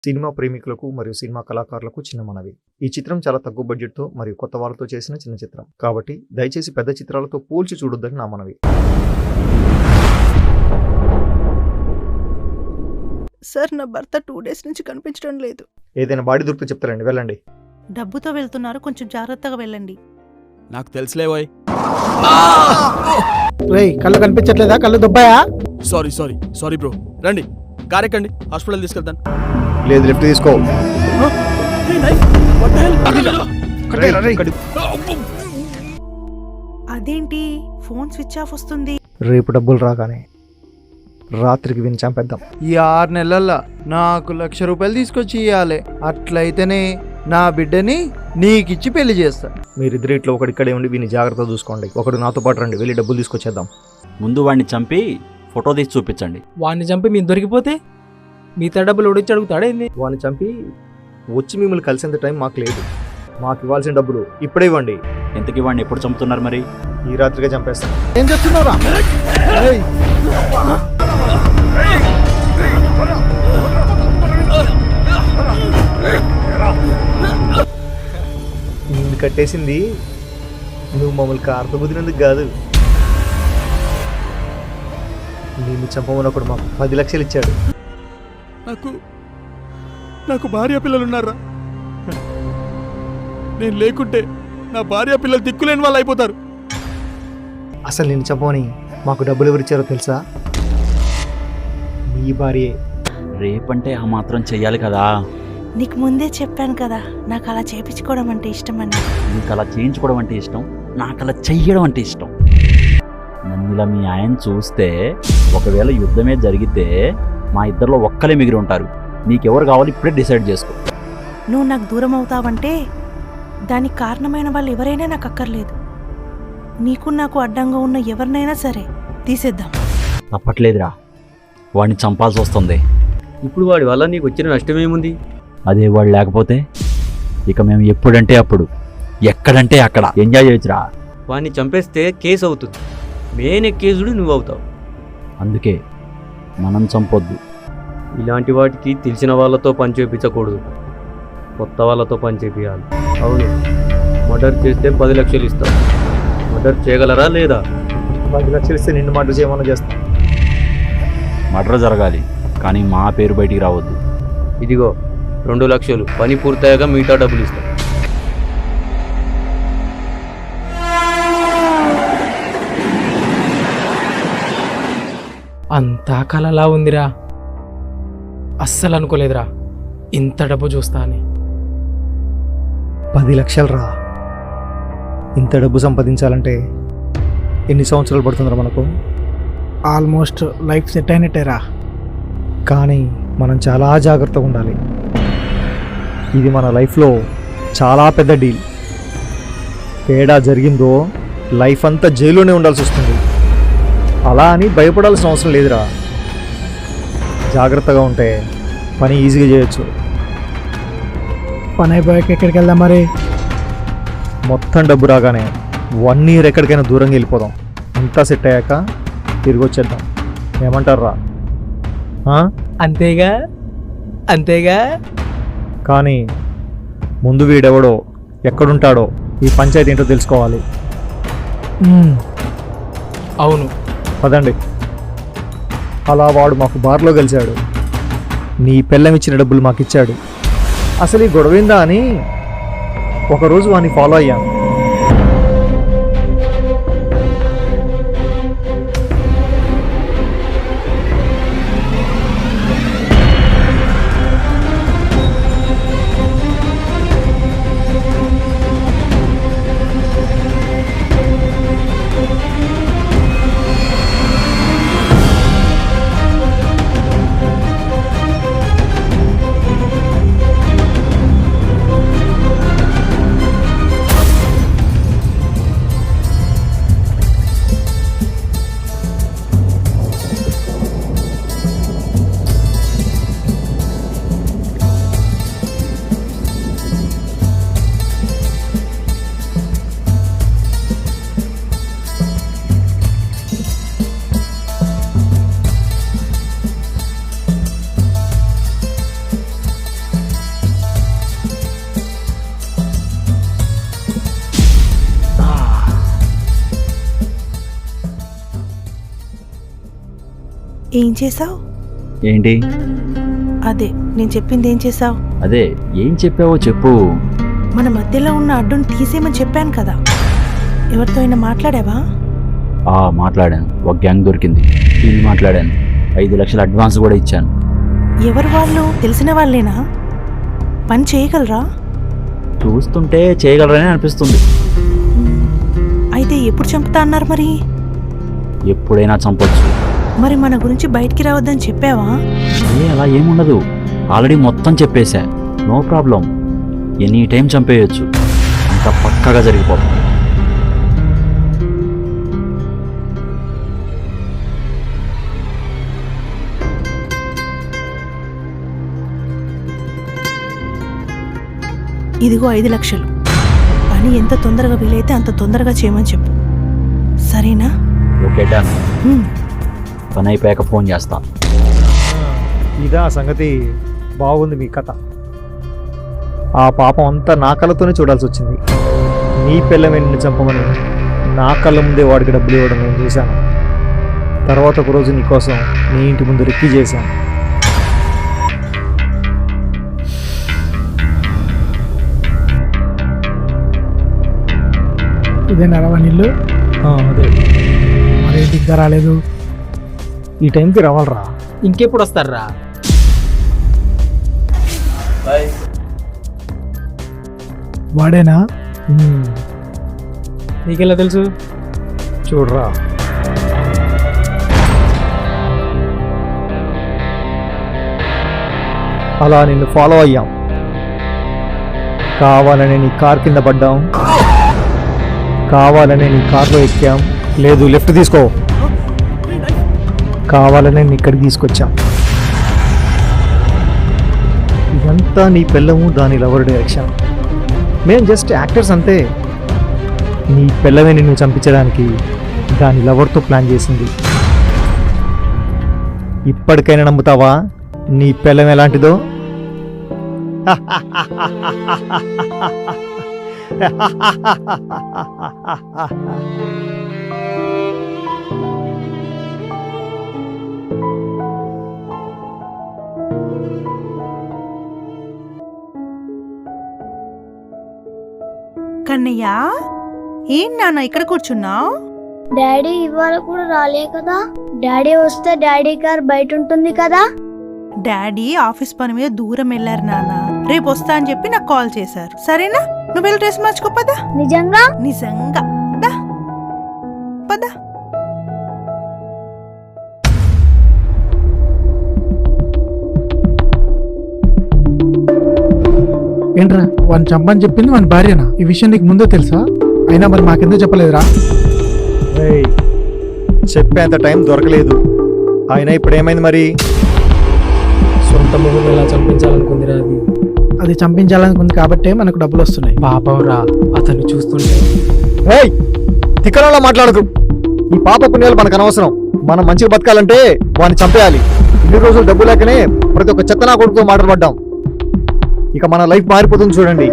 Cinema ప్రేమికులకు మరియు cinema కళాకారులకు చిన్న మనవి. ఈ చిత్రం చాలా తక్కువ బడ్జెట్తో మరియు కొత్త వాళ్ళతో చేసిన చిన్న చిత్రం కాబట్టి దయచేసి పెద్ద చిత్రాలతో పోల్చి చూడొద్దని నా మనవి. సార్, నా భర్త 2 days నుంచి కనిపించడం లేదు. ఏదైనా బాడీ దొరికితే చెప్తారండి, వెళ్ళండి. డబ్బుతో వెళ్తున్నారు, కొంచెం జాగ్రత్తగా వెళ్ళండి. నాకు తెలుసులేవోయ్. రేయ్, కళ్ళు కనిపించట్లేదా? కళ్ళు దుబ్బాయా? Sorry bro. రండి, కార్ ఎక్కండి, హాస్పిటల్ తీసుకెళ్తాను. లేదు, లిఫ్ట్ తీసుకో. అదేంటి ఫోన్ స్విచ్ ఆఫ్ వస్తుంది? రేపు డబ్బులు రాగానే రాత్రికి విని చంపేద్దాం. ఈ 6 నెలల్లో నాకు 1,00,000 రూపాయలు తీసుకొచ్చి ఇవ్వాలి. అట్లయితేనే నా బిడ్డని నీకిచ్చి పెళ్లి చేస్తా. మీరిద్దరు ఇట్లా ఒకడిక్కడే ఉండి వీని జాగ్రత్త చూసుకోండి. ఒకడు నాతో పాటు రండి, వెళ్ళి డబ్బులు తీసుకొచ్చేద్దాం. ముందు వాడిని చంపి ఫోటో తీసి చూపించండి. వాడిని చంపి మీరు దొరికిపోతే మిగతా డబ్బులు ఒడిచి అడుగుతాడేంది? వాడిని చంపి వచ్చి మిమ్మల్ని కలిసేంత టైం మాకు లేదు. మాకు ఇవ్వాల్సిన డబ్బులు ఇప్పుడే ఇవ్వండి. ఇంతకీ వాడిని ఎప్పుడు చంపుతున్నారు మరి? ఈ రాత్రిగా చంపేస్తాం. ఏం చెప్తున్నారా? నిన్ను కట్టేసింది నువ్వు మమ్మల్ని కార్తో కుదిరినందుకు కాదు. నిన్ను చంపమని ఒకడు మాకు 10 లక్షలు ఇచ్చాడు. నాకు భార్య పిల్లలున్నారా? నేను లేకుంటే నా భార్య పిల్లలు దిక్కులేని వాళ్ళు అయిపోతారు. అసలు నిన్ను చంపమని మాకు డబ్బులు ఎవరిచ్చారో తెలుసా? నీ భార్యే. రేపంటే ఆ మాత్రం చెయ్యాలి కదా. నీకు ముందే చెప్పాను కదా, నాకు అలా చేపించుకోవడం అంటే ఇష్టమని. నీకు అలా చేయించుకోవడం అంటే ఇష్టం, నాకు అలా చెయ్యడం అంటే ఇష్టం. నన్ను ఇలా మీ ఆయన చూస్తే ఒకవేళ యుద్ధమే జరిగితే మా ఇద్దరిలో ఒక్కలే మిగిలి ఉంటారు. నీకెవరు కావాలి ఇప్పుడే డిసైడ్ చేసుకో. నువ్వు నాకు దూరం అవుతావంటే దానికి కారణమైన వాళ్ళు ఎవరైనా నాకు అక్కర్లేదు. నీకు నాకు అడ్డంగా ఉన్న ఎవరినైనా సరే తీసేద్దాం. తప్పట్లేదురా, వాడిని చంపాల్సి వస్తుంది. ఇప్పుడు వాడి వల్ల నీకు వచ్చిన నష్టమేముంది? అదే వాడు లేకపోతే ఇక మేము ఎప్పుడంటే అప్పుడు, ఎక్కడంటే అక్కడ ఎంజాయ్ చేయొచ్చురా. వాడిని చంపేస్తే కేసు అవుతుంది. మెయిన్ కేసుడు నువ్వు అవుతావు. అందుకే మనం చంపొద్దు. ఇలాంటి వాటికి తెలిసిన వాళ్ళతో పని చేయించకూడదు, కొత్త వాళ్ళతో పని చేయించాలి. అవును, మర్డర్ చేస్తే 10 లక్షలు ఇస్తాం. మర్డర్ చేయగలరా లేదా? 10 లక్షలు ఇస్తే నిన్ను మర్డర్ చేయమని చేస్తాం. మర్డర్ జరగాలి, కానీ మా పేరు బయటికి రావద్దు. ఇదిగో 2 లక్షలు, పని పూర్తయ్యాక మిగతా డబ్బులు ఇస్తాం. అంతా కలలా ఉందిరా. అస్సలు అనుకోలేదురా ఇంత డబ్బు చూస్తా అని. 10 లక్షలు రా. ఇంత డబ్బు సంపాదించాలంటే ఎన్ని సంవత్సరాలు పడుతుందిరా మనకు? ఆల్మోస్ట్ లైఫ్ సెట్ అయినట్టేరా. కానీ మనం చాలా జాగ్రత్తగా ఉండాలి. ఇది మన లైఫ్లో చాలా పెద్ద డీల్. తేడా జరిగిందో లైఫ్ అంతా జైల్లోనే ఉండాల్సి వస్తుంది. అలా అని భయపడాల్సిన అవసరం లేదురా. జాగ్రత్తగా ఉంటే పని ఈజీగా చేయొచ్చు. పని అయిపోయాక ఎక్కడికి వెళ్దాం మరి? మొత్తం డబ్బు రాగానే 1 year ఎక్కడికైనా దూరంగా వెళ్ళిపోదాం. అంతా సెట్ అయ్యాక తిరిగి వచ్చేద్దాం. ఏమంటారా? అంతేగా అంతేగా. కానీ ముందు వీడెవడో, ఎక్కడుంటాడో, ఈ పంచాయతీ ఏంటో తెలుసుకోవాలి. అవును, పదండి. అలా వాడు మాకు బార్లో కలిశాడు. నీ పెళ్ళం ఇచ్చిన డబ్బులు మాకు ఇచ్చాడు. అసలు ఈ గొడవేందా అని ఒకరోజు వాడిని ఫాలో అయ్యాను. ఏం చేసావు? ఏంటి? అదే నేను చెప్పింది ఏం చేసావు? అదే ఏం చెప్పావో చెప్పు. మన మధ్యలో ఉన్న అడ్డుని తీసేయమని చెప్పాను కదా, ఎవరితో అయినా మాట్లాడావా? మాట్లాడాను. ఒక గ్యాంగ్ దొరికింది, డీల్ మాట్లాడాను. 5 లక్షల అడ్వాన్స్ కూడా ఇచ్చాను. ఎవరు వాళ్ళు? తెలిసిన వాళ్ళేనా? పని చేయగలరా? చూస్తుంటే చేయగలరని అనిపిస్తుంది. అయితే ఎప్పుడు చంపుతా అన్నారు మరి? ఎప్పుడైనా చంపొచ్చు. మరి మన గురించి బయటికి రావద్దని చెప్పావా? అలా ఏముండదు, ఆల్రెడీ మొత్తం చెప్పేశా. నో ప్రాబ్లం, ఎనీ టైం చంపేయచ్చు. అంత పక్కాగా జరిగిపోతుంది. ఇదిగో 5 లక్షలు. పని ఎంత తొందరగా వీలైతే అంత తొందరగా చేయమని చెప్పు, సరేనా? Okay done. హ్మ్. పని అయిపోయాక ఫోన్ చేస్తా. ఇదా సంగతి. బాగుంది మీ కథ. ఆ పాపం అంతా నా కళ్ళతోనే చూడాల్సి వచ్చింది. నీ పిల్లమే నిన్ను చంపమని నా కళ్ళ ముందే వాడికి డబ్బులు ఇవ్వడం నేను చూశాను. తర్వాత ఒక రోజు నీకోసం నీ ఇంటి ముందు రెక్కి చేశాను. ఇదే నరవా నీళ్ళు అదే మరేంటి ఇంకా రాలేదు? ఈ టైంకి రావాలరా. ఇంకెప్పుడు వస్తారా? వాడేనా? నీకెలా తెలుసు? చూడరా, అలా నిన్ను ఫాలో అయ్యాం. కావాలనే నీ కార్ కింద పడ్డాం, కావాలనే నీ కార్లో ఎక్కాం. లేదు, లెఫ్ట్ తీసుకో. కావాలనే నీ ఇక్కడికి తీసుకొచ్చాం. ఇదంతా నీ పిల్లము దాని లవర్ డైరెక్షన్. మేం జస్ట్ యాక్టర్స్ అంతే. నీ పిల్లమే నిన్ను చంపించడానికి దాని లవర్తో ప్లాన్ చేసింది. ఇప్పటికైనా నమ్ముతావా నీ పిల్లం ఎలాంటిదో? కన్నయ్య, ఏం నాన్న ఇక్కడ కూర్చున్నావు? డాడీ ఇవాళ కూడా రాలే కదా? డాడీ వస్తే డాడీ కార్ బయట ఉంటుంది కదా? డాడీ ఆఫీస్ పని మీద దూరం వెళ్ళారు నాన్న. రేపు వస్తా అని చెప్పి నాకు కాల్ చేశారు. సరేనా, నువ్వు వెళ్ళి డ్రెస్ మార్చుకో. పదా. నిజంగా? నిజంగా. దా పదా. ఏంట్రా వాడిని చంపని చెప్పింది వాని భార్యనా? ఈ విషయం నీకు ముందే తెలుసా? అయినా మరి మాకెందుకు చెప్పలేదురా? ఏయ్, చెప్పేంత టైం దొరకలేదు. అయినా ఇప్పుడు ఏమైంది మరి? సొంత మొహం ఎలా చంపించాలనుకుందిరా అది. అది చంపించాలనుకుంది కాబట్టే మనకు డబ్బులు వస్తున్నాయి. పాపం రా, అతన్ని చూస్తుంటే. ఏయ్, తిక్కనలా మాట్లాడదు. ఈ పాప పుణ్యాలు మనకు అనవసరం. మనం మంచిగా బతకాలంటే వాడిని చంపేయాలి. ఇన్ని రోజులు డబ్బు లేకనే ప్రతి ఒక్క చెత్తనా కొడుకుతో మాట్లాడబడ్డాం. ఇక మన లైఫ్ మారిపోతుంది చూడండి.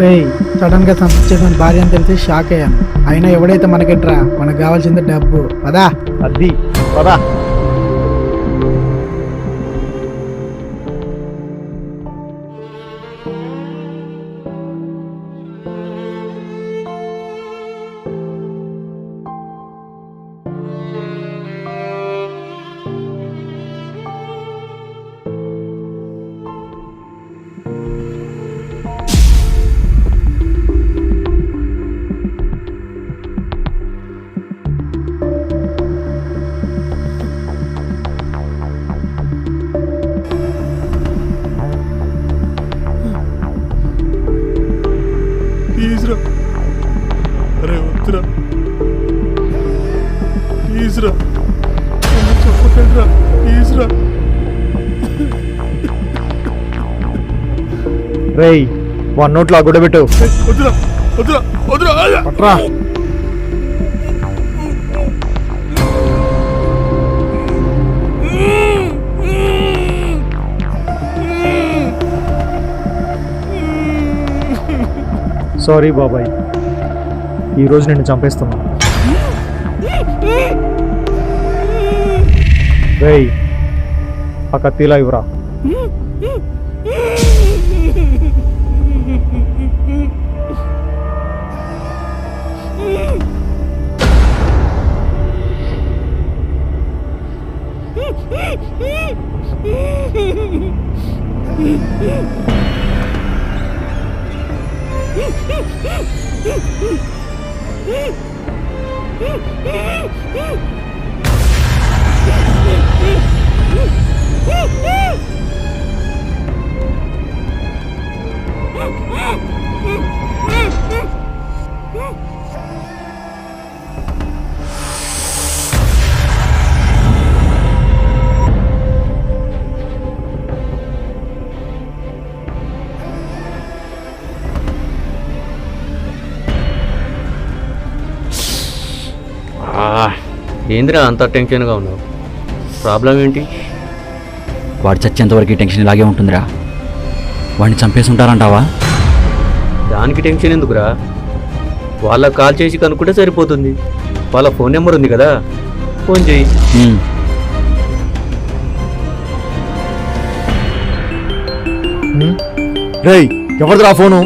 రేయ్, సడన్ గా చంపించేదని భార్య అని తెలిసి షాక్ అయ్యాను. అయినా ఎవడైతే మనకెట్రా, మనకు కావాల్సింది డబ్బు. పదా. అది పదా. ప్లీజ్ రా. అరే వద్దురా, ప్లీజ్ రా, చెప్పకండి రా, ప్లీజ్ రా. రేయ్, వన్ నోట్లో గుడబెట్టు. వద్దురా, వద్దురా, వద్దురా. పట్రా. సారీ బాబాయ్, ఈరోజు నిన్ను చంపేస్తున్నా. రేయ్ ఆ కత్తిలా ఇవ్వరా. ఏందిరా అంత టెన్షన్గా ఉన్నావు? ప్రాబ్లం ఏంటి? వాడు చచ్చేంతవరకు ఈ టెన్షన్ ఇలాగే ఉంటుందిరా. వాడిని చంపేసి ఉంటారంటావా? దానికి టెన్షన్ ఎందుకురా? వాళ్ళకి కాల్ చేసి కనుక్కుంటే సరిపోతుంది. వాళ్ళ ఫోన్ నెంబర్ ఉంది కదా, ఫోన్ చేయి. రేయ్ ఎవరిదిరా ఫోను?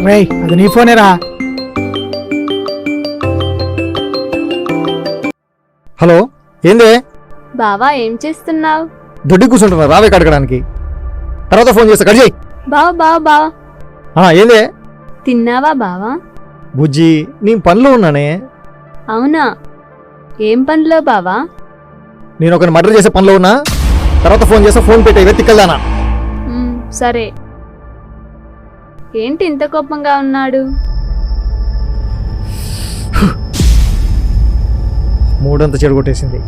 రేయ్ అది నీ ఫోనేరా. హలో ఏందే? బావా ఏం చేస్తున్నావు? దొడ్డి కూర్చుంటున్నా రావే కడగడానికి. తర్వాత ఫోన్ చేస్తా, కట్ చేయి. బావా ఏందే? తిన్నావా బావా? బుజ్జి నీ పనిలో ఉన్నానే. అవునా, ఏం పనిలో బావా? నేను ఒకరిని మర్డర్ చేసే పనిలో ఉన్నా. తర్వాత ఫోన్ చేస్తా, ఫోన్ పెట్టే వెతికెళ్దానా. సరే. ఏంటి ఇంత కోపంగా ఉన్నాడు? మూడంతా చెడగొట్టేసింది.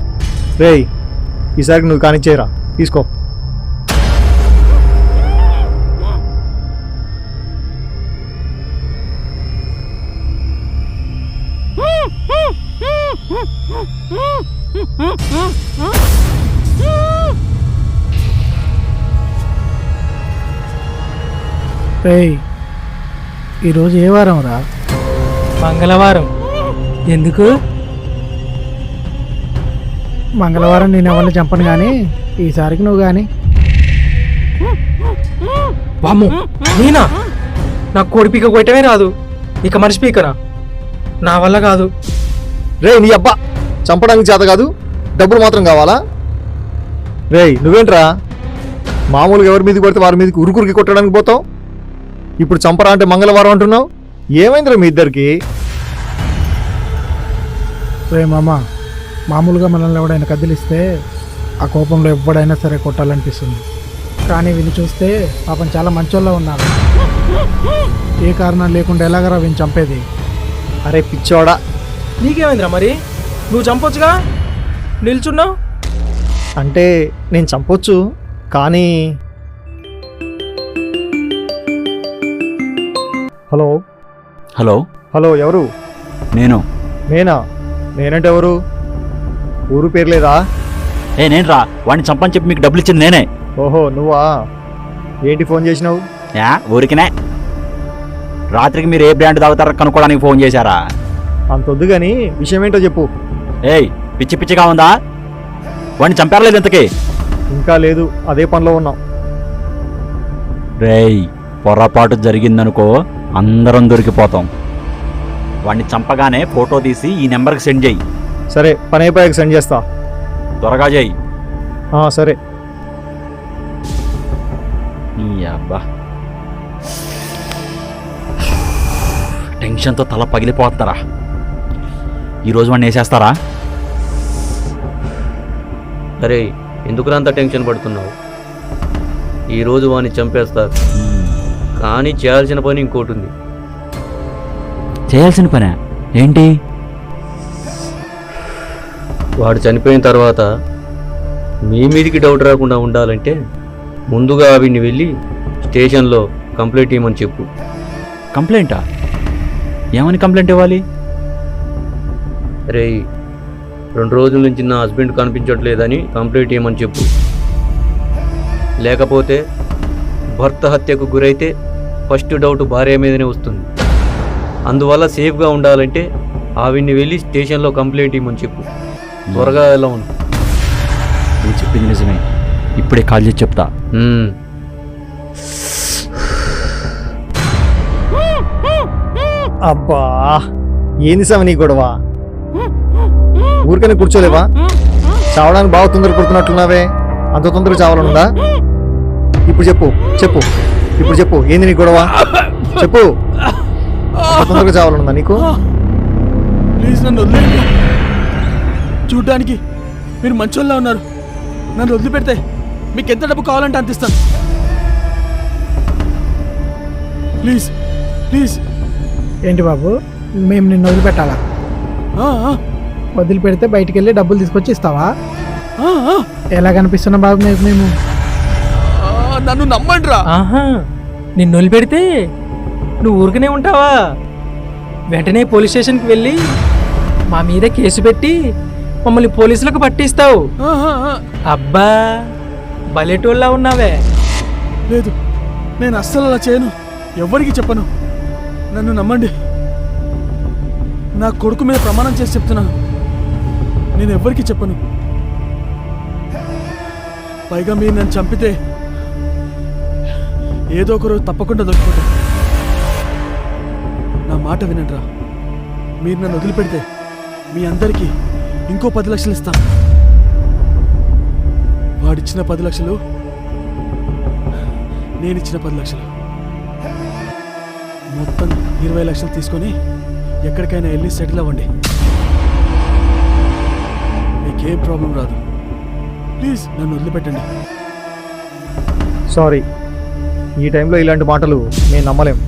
రేయ్ ఈసారికి నువ్వు కానిచ్చేయరా, తీసుకో. రేయ్ ఈరోజు ఏ వారం రా? మంగళవారం. ఎందుకు? మంగళవారం నేను ఎవరిని చంపను కానీ ఈసారికి నువ్వు కానీ. వామ్మో నేనా? నాకు కోడి పీక కొట్టమే రాదు, ఇక మనిషి పీకరా? నా వల్ల కాదు. రేయ్ నీ అబ్బా, చంపడానికి చేత కాదు, డబ్బులు మాత్రం కావాలా? రేయ్ నువ్వేంట్రా మామూలుగా ఎవరి మీదకి కొడితే వారి మీదకి ఉరుకురికి కొట్టడానికి పోతావు. ఇప్పుడు చంపరా అంటే మంగళవారం అంటున్నావు. ఏమైందిరా మీ ఇద్దరికి? రే మామ, మామూలుగా మనల్ని ఎవడైనా కదిలిస్తే ఆ కోపంలో ఎవడైనా సరే కొట్టాలనిపిస్తుంది. కానీ వీళ్ళు చూస్తే పాపం చాలా మంచోళ్ళ ఉన్నారు. ఏ కారణం లేకుండా ఎలాగరా వీళ్ళు చంపేది? అరే పిచ్చోడా, నీకేమైందిరా మరి? నువ్వు చంపొచ్చుగా, నిల్చున్నావు. అంటే నేను చంపొచ్చు కానీ. హలో హలో హలో ఎవరు? నేను. నేనంటే ఎవరు? ఊరు పేరు లేదా? నేను రా, వాడిని చంపని చెప్పి మీకు డబ్బులు ఇచ్చింది నేనే. ఓహో నువ్వా? ఏంటి ఫోన్ చేసినావు? ఊరికినే రాత్రికి మీరు ఏ బ్రాండ్ తాగుతారో కనుక్కోవడానికి ఫోన్ చేశారా? అంతొద్దు కానీ విషయం ఏంటో చెప్పు. పిచ్చి పిచ్చిగా ఉందా? వాడిని చంపారలేదు ఇంతకీ? ఇంకా లేదు, అదే పనిలో ఉన్నాం. రేయ్ పొరపాటు జరిగిందనుకో అందరం దొరికిపోతాం. వాడిని చంపగానే ఫోటో తీసి ఈ నెంబర్కి సెండ్ చేయి. సరే పని అయిపోయాక సెండ్ చేస్తా. త్వరగా చేయి. సరే. అబ్బా టెన్షన్తో తల పగిలిపోతారా. ఈరోజు వాడిని వేసేస్తారా? అరే ఎందుకురా అంత టెన్షన్ పడుతున్నావు? ఈరోజు వాడిని చంపేస్తారు, కానీ చేయాల్సిన పని ఇంకోటి ఉంది. చేయాల్సిన పనే ఏంటి? వాడు చనిపోయిన తర్వాత మీ మీదికి డౌట్ రాకుండా ఉండాలంటే ముందుగా వీడిని వెళ్ళి స్టేషన్లో కంప్లైంట్ ఇవ్వమని చెప్పు. కంప్లైంటా? ఏమని కంప్లైంట్ ఇవ్వాలి? రేయ్ 2 రోజుల నుంచి నా హస్బెండ్ కనిపించట్లేదని కంప్లైంట్ ఇవ్వమని చెప్పు. లేకపోతే భర్త హత్యకు గురైతే ఫస్ట్ డౌట్ భార్య మీదనే వస్తుంది. అందువల్ల సేఫ్గా ఉండాలంటే ఆవిడ్ని వెళ్ళి స్టేషన్లో కంప్లైంట్ ఇవ్వమని చెప్పు. త్వరగా వెళ్ళమను. నువ్వు చెప్పింది నిజమే, ఇప్పుడే కాల్ చేసి చెప్తా. అబ్బా ఏంది సామి నీ గొడవ? ఊరికనే కూర్చోలేవా? చావడానికి బాగా తొందర పడుతున్నట్లున్నావే, అంత తొందరగా చావాలనుందా? ఇప్పుడు చెప్పు చెప్పు ఇప్పుడు చెప్పు, ఏంది నీ గొడవ? చెప్పు, అంత తొందరగా చావాలనుందా నీకు? ప్లీజ్ నన్ను వదిలేయండి. చూడ్డానికి మీరు మంచోళ్ళ ఉన్నారు. నన్ను వదిలిపెడితే మీకు ఎంత డబ్బు కావాలంటే అంత ఇస్తాను. Please please. ఏంటి బాబు, మేము నిన్ను వదిలిపెట్టాలా? వదిలిపెడితే బయటికి వెళ్ళి డబ్బులు తీసుకొచ్చి ఇస్తావా? ఎలా కనిపిస్తున్నా బాబు మేము? నన్ను నమ్మండి రా. ఆహా, నిన్ను వదిలిపెడితే నువ్వు ఊరికనే ఉంటావా? వెంటనే పోలీస్ స్టేషన్కి వెళ్ళి మా మీద కేసు పెట్టి మమ్మల్ని పోలీసులకు పట్టిస్తావు. అబ్బా, బలెటోళ్ళ ఉన్నావే. లేదు, నేను అస్సలు అలా చేయను, ఎవ్వరికి చెప్పను. నన్ను నమ్మండి. నా కొడుకు మీద ప్రమాణం చేసి చెప్తున్నాను, నేను ఎవ్వరికి చెప్పను. పైగా మీరు నన్ను చంపితే ఏదో ఒకరోజు తప్పకుండా దొరికిపోతా. నా మాట వినండిరా. మీరు నన్ను వదిలిపెడితే మీ అందరికీ ఇంకో 10 లక్షలు ఇస్తాను. వాడిచ్చిన 10 లక్షలు, నేనిచ్చిన 10 లక్షలు, మొత్తం 20 లక్షలు తీసుకొని ఎక్కడికైనా వెళ్ళి సెటిల్ అవ్వండి. మీకేం ప్రాబ్లం రాదు. ప్లీజ్ నన్ను వదిలిపెట్టండి. సారీ, ఈ టైంలో ఇలాంటి మాటలు నేను నమ్మలేం.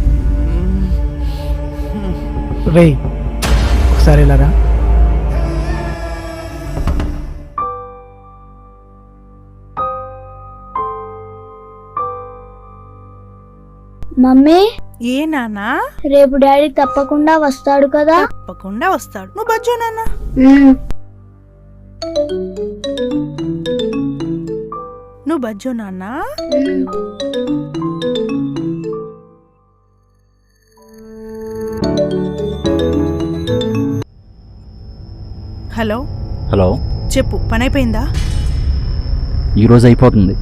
రేయ్, ఒకసారి ఇలారా. మమ్మీ, ఏ నాన్నా? రేపు డాడీ తప్పకుండా వస్తాడు కదా? తప్పకుండా వస్తాడు. నువ్వు బజ్జో నాన్న. నువ్వు బజ్జో నాన్న. హలో హలో, చెప్పు, పని అయిపోయిందా? ఈరోజు అయిపోతుంది,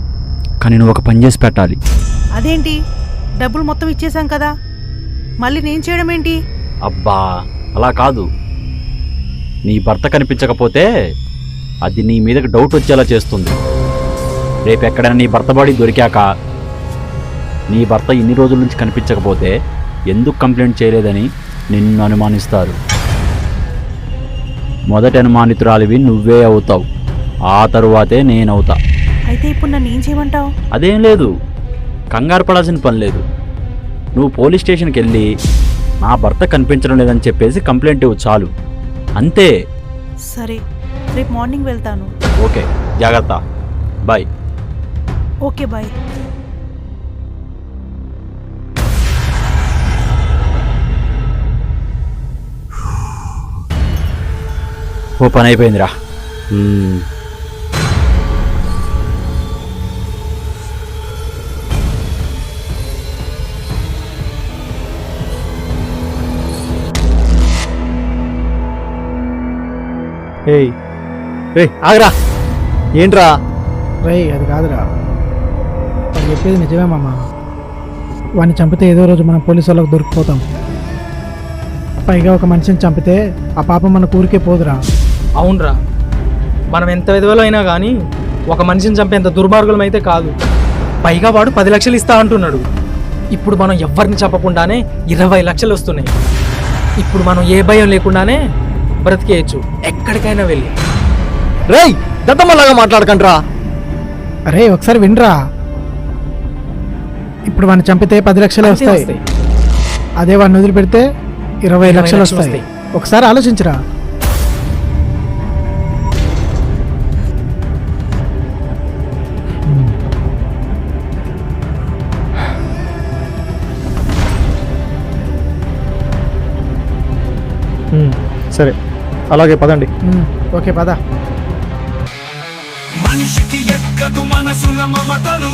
కానీ నువ్వు ఒక పని చేసి పెట్టాలి. అదేంటి, డబ్బులు మొత్తం ఇచ్చేసాం కదా, మళ్ళీ నేను చేయడం ఏంటి? అబ్బా, అలా కాదు. నీ భర్త కనిపించకపోతే అది నీ మీదకి డౌట్ వచ్చేలా చేస్తుంది. రేపు ఎక్కడైనా నీ భర్త బాడీ దొరికాక నీ భర్త ఇన్ని రోజుల నుంచి కనిపించకపోతే ఎందుకు కంప్లైంట్ చేయలేదని నిన్ను అనుమానిస్తారు. మొదటి అనుమానితురాలివి నువ్వే అవుతావు, ఆ తరువాతే నేనవుతా. అయితే ఇప్పుడు నన్ను ఏం చేయమంటావు? అదేం లేదు, కంగారు పడాల్సిన పని లేదు. నువ్వు పోలీస్ స్టేషన్కి వెళ్ళి నా భర్త కనిపించడం లేదని చెప్పేసి కంప్లైంట్ ఇవ్వు, చాలు, అంతే. సరే, రేపు మార్నింగ్ వెళ్తాను. ఓకే, జాగ్రత్త, బాయ్. Okay, bye. ఓ పని అయిపోయిందిరా. ఏయ్ రే, ఆగరా. ఏంట్రా? రేయ్, అది కాదురా, వాడు చెప్పేది నిజమే మామ. వాడిని చంపితే ఏదో రోజు మనం పోలీసు వాళ్ళకి దొరికిపోతాం. పైగా ఒక మనిషిని చంపితే ఆ పాపం మన ఊరికే పోదురా. అవునరా, మనం ఎంత విధవలో అయినా కానీ ఒక మనిషిని చంపేంత దుర్మార్గులం అయితే కాదు. పైగా వాడు 10 లక్షలు ఇస్తా అంటున్నాడు. ఇప్పుడు మనం ఎవరిని చంపకుండానే 20 లక్షలు వస్తున్నాయి. ఇప్పుడు మనం ఏ భయం లేకుండానే బ్రతికేయచ్చు, ఎక్కడికైనా వెళ్ళి. రేయ్, దత్తమ్మలాగా మాట్లాడకండ్రా. అరే, ఒకసారి వినరా. ఇప్పుడు వాడిని చంపితే 10 లక్షలే వస్తాయి. అదే వాడిని వదిలిపెడితే 20 లక్షలు వస్తాయి. ఒకసారి ఆలోచించరా. సరే, అలాగే పదండి. ఓకే, పద. మనిషికి ఎక్కదు మనసుల మమతలు,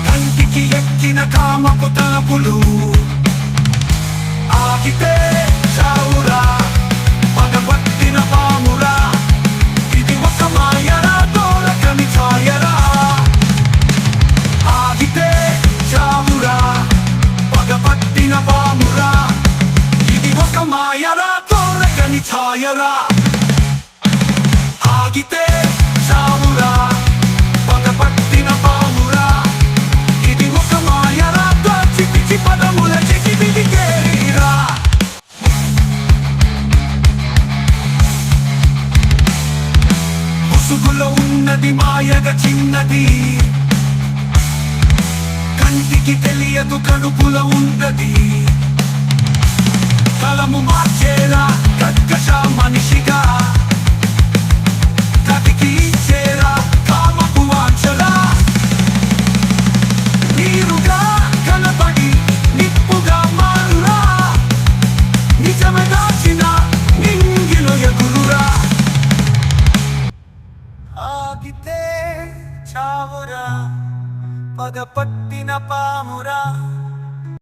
కంటికి ఎక్కిన కామపు తలపులు, ఆగితే చావురా పగబట్టిన పామురా ఇది ఒక మాయరా తోలకని ఛాయరా ఆగితే చావురా పగబట్టిన పామురా ఇది ఒక మాయరా తోలకని ఛాయరా ఆగితే చావురా పగబట్టిన పామురా ఇది ఒక మాయరా చిపిచి పదముల చికివిలికేరిరా ముసుగులో ఉన్నది మాయగా చిన్నది కంటికి తెలియదు కడుపులో ఉన్నది కలము మార్చేరా కర్కశ మనిషిగా కతికి ఇచ్చేరా కామపు వాంఛలా నీరుగా కనబడి నిప్పుగా మారురా నిజమే దాచిన నింగిలో ఎగురురా ఆగితే చావురా పగపట్టిన పామురా